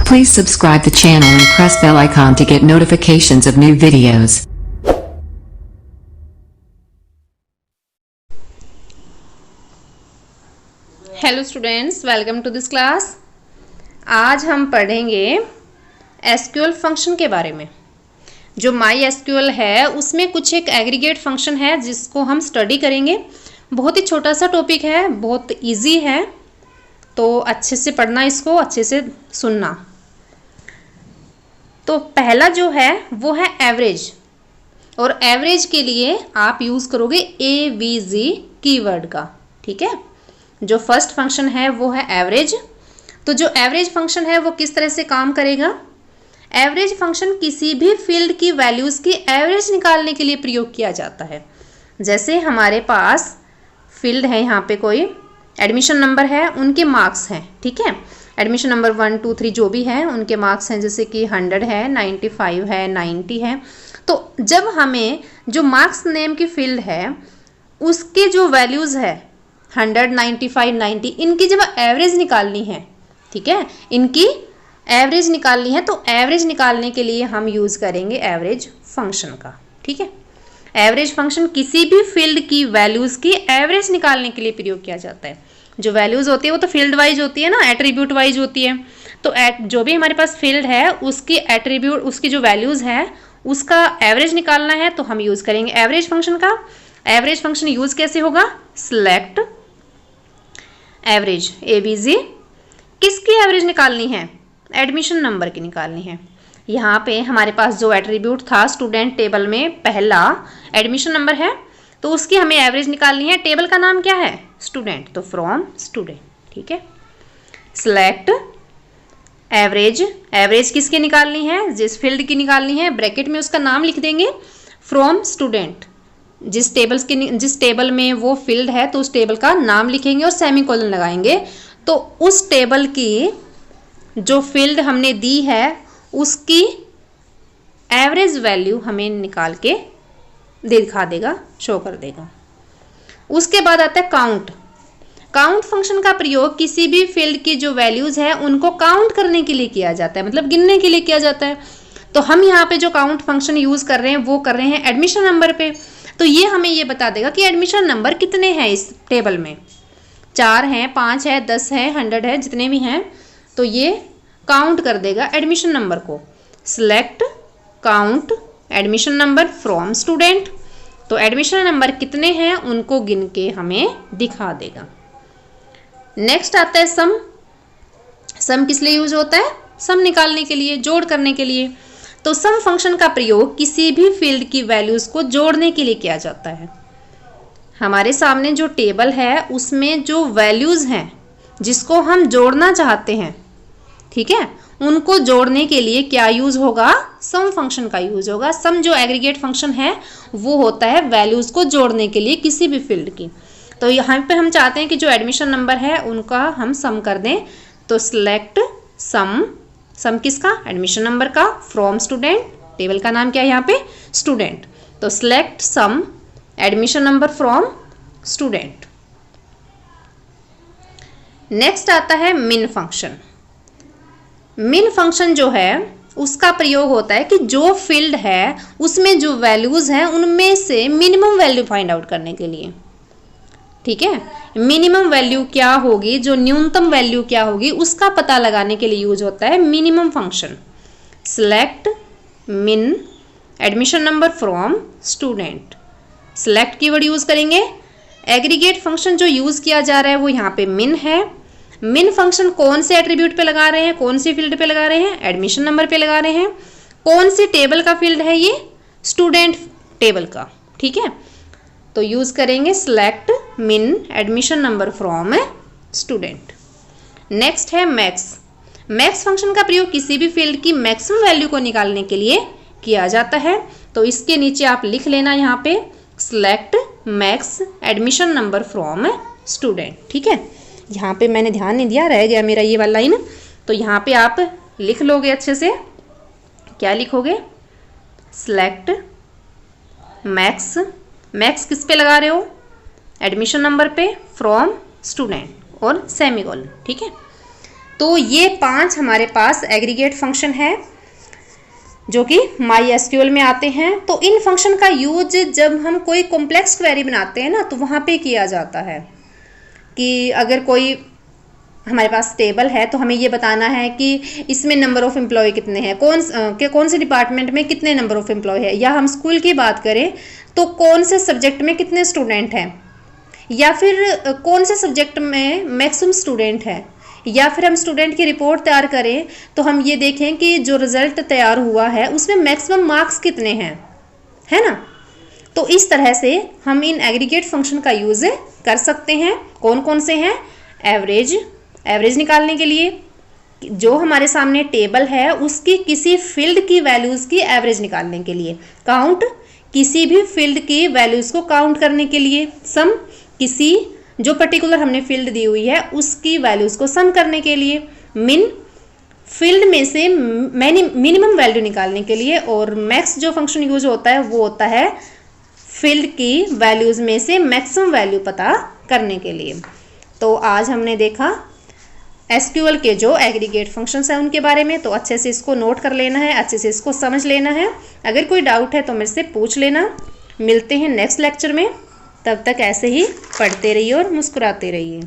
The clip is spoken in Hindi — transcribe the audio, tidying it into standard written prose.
Please subscribe the channel and press bell icon to get notifications of new videos. Hello students, welcome to this class. आज हम पढ़ेंगे एसक्यूएल फंक्शन के बारे में। जो माई एसक्यूएल है उसमें कुछ एक एग्रीगेट फंक्शन है जिसको हम स्टडी करेंगे। बहुत ही छोटा सा टॉपिक है, बहुत इजी है, तो अच्छे से पढ़ना, इसको अच्छे से सुनना। तो पहला जो है वो है एवरेज, और एवरेज के लिए आप यूज़ करोगे AVG कीवर्ड का। ठीक है, जो फर्स्ट फंक्शन है वो है एवरेज। तो जो एवरेज फंक्शन है वो किस तरह से काम करेगा? एवरेज फंक्शन किसी भी फील्ड की वैल्यूज़ की एवरेज निकालने के लिए प्रयोग किया जाता है। जैसे हमारे पास फील्ड है, यहाँ पे कोई एडमिशन नंबर है, उनके मार्क्स हैं। ठीक है, एडमिशन नंबर 1 2 3 जो भी है उनके मार्क्स हैं, जैसे कि 100 है, 95 है, 90 है। तो जब हमें जो मार्क्स नेम की फील्ड है उसके जो वैल्यूज़ है 100, 95, 90, इनकी जब एवरेज निकालनी है, ठीक है, इनकी एवरेज निकालनी है, तो एवरेज निकालने के लिए हम यूज़ करेंगे एवरेज फंक्शन का। ठीक है, एवरेज फंक्शन किसी भी फील्ड की वैल्यूज़ की एवरेज निकालने के लिए प्रयोग किया जाता है। जो वैल्यूज़ होती है वो तो फील्ड वाइज होती है ना, एट्रीब्यूट वाइज होती है। तो जो भी हमारे पास फील्ड है उसकी एट्रीब्यूट, उसकी जो वैल्यूज़ है उसका एवरेज निकालना है, तो हम यूज़ करेंगे एवरेज फंक्शन का। एवरेज फंक्शन यूज़ कैसे होगा? Select average AVG। किसकी एवरेज निकालनी है? एडमिशन नंबर की निकालनी है। यहाँ पे हमारे पास जो एट्रीब्यूट था स्टूडेंट टेबल में, पहला एडमिशन नंबर है, तो उसकी हमें एवरेज निकालनी है। टेबल का नाम क्या है? स्टूडेंट, तो फ्रॉम स्टूडेंट। ठीक है, सिलेक्ट एवरेज। एवरेज किसकी निकालनी है? जिस फील्ड की निकालनी है, ब्रैकेट में उसका नाम लिख देंगे, फ्रॉम स्टूडेंट। जिस टेबल में वो फील्ड है तो उस टेबल का नाम लिखेंगे और सेमीकोलन लगाएंगे। तो उस टेबल की जो फील्ड हमने दी है उसकी एवरेज वैल्यू हमें निकाल के दिखा देगा, शो कर देगा। उसके बाद आता है काउंट। काउंट फंक्शन का प्रयोग किसी भी फील्ड की जो वैल्यूज है उनको काउंट करने के लिए किया जाता है, मतलब गिनने के लिए किया जाता है। तो हम यहाँ पे जो काउंट फंक्शन यूज कर रहे हैं वो कर रहे हैं एडमिशन नंबर पे। तो ये हमें ये बता देगा कि एडमिशन नंबर कितने हैं इस टेबल में, 4 हैं, 5 है, 10 है, 100 है, जितने भी हैं, तो ये काउंट कर देगा एडमिशन नंबर को। Select count admission number from student. तो एडमिशन नंबर कितने हैं उनको गिन के हमें दिखा देगा। नेक्स्ट आता है सम। सम किस लिए यूज होता है? सम निकालने के लिए, जोड़ करने के लिए। तो सम फंक्शन का प्रयोग किसी भी फील्ड की वैल्यूज को जोड़ने के लिए किया जाता है। हमारे सामने जो टेबल है उसमें जो वैल्यूज हैं जिसको हम जोड़ना चाहते हैं, ठीक है, उनको जोड़ने के लिए क्या यूज होगा? सम फंक्शन का यूज होगा। सम जो एग्रीगेट फंक्शन है वो होता है वैल्यूज को जोड़ने के लिए किसी भी फील्ड की। तो यहाँ पे हम चाहते हैं कि जो एडमिशन नंबर है उनका हम सम कर दें, तो सिलेक्ट सम। सम किसका? एडमिशन नंबर का, फ्रॉम स्टूडेंट। टेबल का नाम क्या है यहाँ पे? स्टूडेंट। तो select sum admission number from student. Next आता है मिन फंक्शन। मिन फंक्शन जो है उसका प्रयोग होता है कि जो फील्ड है उसमें जो वैल्यूज हैं उनमें से मिनिमम वैल्यू फाइंड आउट करने के लिए। ठीक है, मिनिमम वैल्यू क्या होगी, जो न्यूनतम वैल्यू क्या होगी, उसका पता लगाने के लिए यूज होता है मिनिमम फंक्शन। सिलेक्ट मिन admission number from student. Select keyword use करेंगे। एग्रीगेट फंक्शन जो यूज किया जा रहा है वो यहाँ पे मिन है। मिन फंक्शन कौन से एट्रीब्यूट पे लगा रहे हैं, कौन सी फील्ड पे लगा रहे हैं? एडमिशन नंबर पे लगा रहे हैं। कौन सी टेबल का फील्ड है ये? स्टूडेंट टेबल का। ठीक है, तो यूज करेंगे सिलेक्ट मिन admission number from student. Next है मैक्स। मैक्स फंक्शन का प्रयोग किसी भी फील्ड की मैक्सिमम वैल्यू को निकालने के लिए किया जाता है। तो इसके नीचे आप लिख लेना यहाँ पे select max admission number from student. ठीक है, यहाँ पे मैंने ध्यान नहीं दिया, रह गया मेरा ये वाला लाइन, तो यहाँ पे आप लिख लोगे अच्छे से। क्या लिखोगे? Select max. मैक्स किस पे लगा रहे हो? एडमिशन नंबर पे, फ्रॉम स्टूडेंट और सेमीकोलन। ठीक है, तो ये 5 हमारे पास एग्रीगेट फंक्शन है जो कि MySQL में आते हैं। तो इन फंक्शन का यूज जब हम कोई कॉम्प्लेक्स क्वेरी बनाते हैं ना, तो वहाँ पे किया जाता है कि अगर कोई हमारे पास टेबल है तो हमें ये बताना है कि इसमें नंबर ऑफ़ एम्प्लॉय कितने हैं, कौन से डिपार्टमेंट में कितने नंबर ऑफ़ एम्प्लॉय है, या हम स्कूल की बात करें तो कौन से सब्जेक्ट में कितने स्टूडेंट हैं, या फिर कौन से सब्जेक्ट में मैक्सिमम स्टूडेंट है, या फिर हम स्टूडेंट की रिपोर्ट तैयार करें तो हम ये देखें कि जो रिज़ल्ट तैयार हुआ है उसमें मैक्सिमम मार्क्स कितने हैं, है ना। तो इस तरह से हम इन एग्रीगेट फंक्शन का यूज़ कर सकते हैं। कौन कौन से हैं? एवरेज निकालने के लिए, जो हमारे सामने टेबल है उसकी किसी फील्ड की वैल्यूज़ की एवरेज निकालने के लिए, काउंट किसी भी फील्ड की वैल्यूज़ को काउंट करने के लिए, सम किसी जो पर्टिकुलर हमने फील्ड दी हुई है उसकी वैल्यूज़ को सम करने के लिए, मिन फील्ड में से मिनिमम वैल्यू निकालने के लिए, और मैक्स जो फंक्शन यूज होता है वो होता है फील्ड की वैल्यूज़ में से मैक्सिमम वैल्यू पता करने के लिए। तो आज हमने देखा SQL के जो एग्रीगेट फंक्शंस हैं उनके बारे में। तो अच्छे से इसको नोट कर लेना है, अच्छे से इसको समझ लेना है। अगर कोई डाउट है तो मेरे से पूछ लेना। मिलते हैं नेक्स्ट लेक्चर में, तब तक ऐसे ही पढ़ते रहिए और मुस्कुराते रहिए।